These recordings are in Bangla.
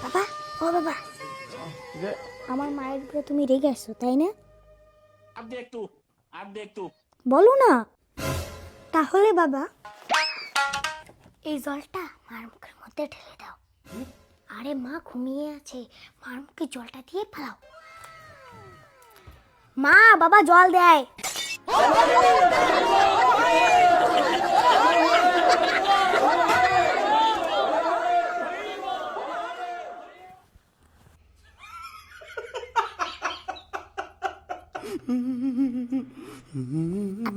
বাবা, ও বাবা, আমার মায়ের উপরে তুমি রেগে আসছো তাই না? বলো না। তাহলে বাবা, এই জলটা মার মুখের মধ্যে ঢেলে দাও। আরে মা ঘুমিয়ে আছে, মার মুখে জলটা দিয়ে ফেলাও। মা, বাবা জল দেয়।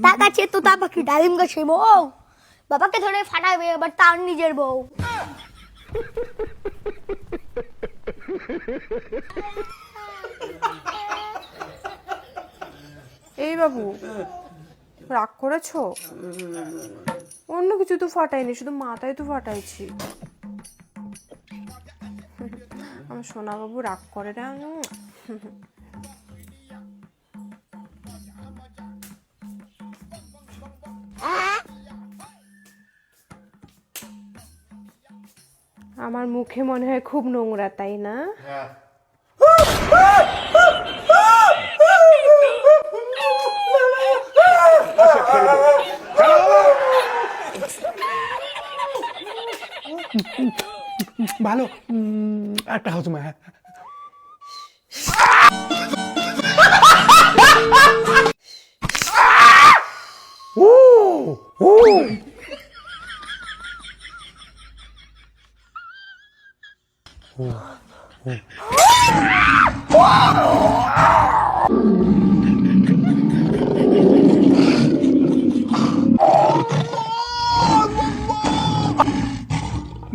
তার কাছে তো তা পাখি ডালিম গাছে বউ, বাবাকে ধরে ফাটাবে এবার তার নিজের বউ। এই বাবু, রাগ করেছো? অন্য কিছু তো ফাটাইনি, শুধু মাথায় তো ফাটাইছি। আমার সোনা বাবু রাগ করে না। আমার মুখে মনে হয় খুব নোংরা, তাই না? ভালো একটা হাউস মা।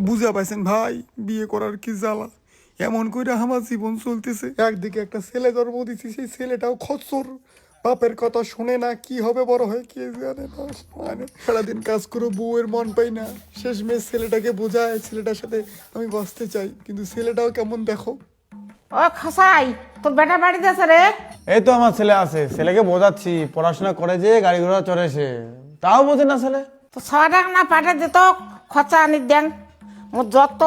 বুঝা পাইছেন ভাই, বিয়ে করার কি জ্বালা। এমন করে আমার জীবন চলতেছে। একদিকে একটা ছেলে জন্ম দিচ্ছি, সেই ছেলেটাও খচ্চর, বাপের কথা শুনে না, কি হবে বড় হয় কে জানে না। মানে সারাদিন কাজ করে বউয়ের মন পাই না, শেষমেশ ছেলেটাকে বোঝায় ছেলেটার সাথে আমি বাঁচতে চাই, কিন্তু ছেলেটাও কেমন দেখো। ও খসাই, তোর বেটা বাড়িতে আছে রে? এই তো আমার ছেলে আছে, ছেলেকে বোঝাচ্ছি পড়াশোনা করে যে গাড়ি ঘোড়া চড়েছে, তাও বোঝে না ছেলে। তো 6 টাকা না পাঠে দিত, খরচা আনি দেন মোর যত।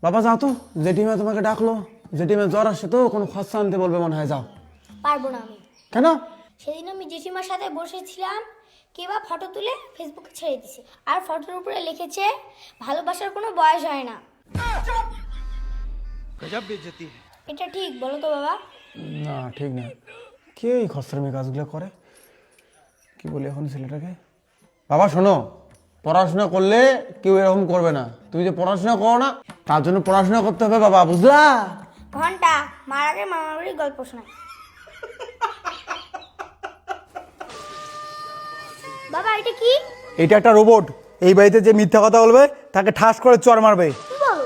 বাবা যাও তো, জেঠিমা তোমাকে ডাকলো, জেঠিমা জ্বর আসছে তো, কোনো খরচা আনতে বলবে মনে হয়, যাও। পারবো না আমি। কেন? সেদিন আমি জেঠিমার সাথে বসেছিলাম, কে বা ফটো তুলে ফেসবুকে ছেড়ে দিছে, আর ফটোর উপরে লিখেছে ভালোবাসার কোনো বয়স হয় না। এটা ঠিক বলো তো বাবা? না ঠিক না। কে এই খসরামি কাজগুলো করে? কি বলি এখন ছেলেটাকে? বাবা শোনো, পড়াশোনা করলে কেউ এরকম করবে না। তুমি যে পড়াশোনা করো না, তার জন্য পড়াশোনা করতে হবে বাবা, বুঝলা? ঘন্টা মার আগে মামার বাড়ির গল্প শোনায়। বাবা এটা কি? এটা একটা রোবট, এই বাড়িতে যে মিথ্যা কথা বলবে তাকে ঠাস করে চড় মারবে। কি বলো?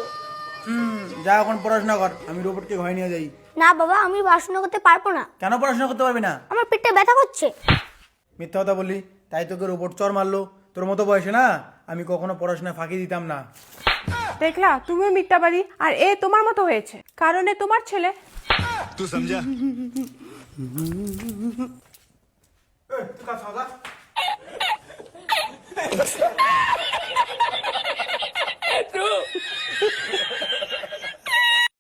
যা এখন পড়াশোনা কর, আমি রোবটকে ঘরে নিয়ে যাই। না বাবা, আমি পড়াশোনা করতে পারবো না। কেন পড়াশোনা করতে পারবি না? আমার পেটটা ব্যথা করছে। মিথ্যা কথা বললি তাই তোকে রোবট চড় মারলো। তোর মতো বয়সে না আমি কখনো পড়াশোনা ফাঁকি দিতাম না। দেখলা, তুমিও মিথ্যাবাদী, আর এ তোমার মতো হয়েছে, কারণ এ তোমার ছেলে। तू समझा?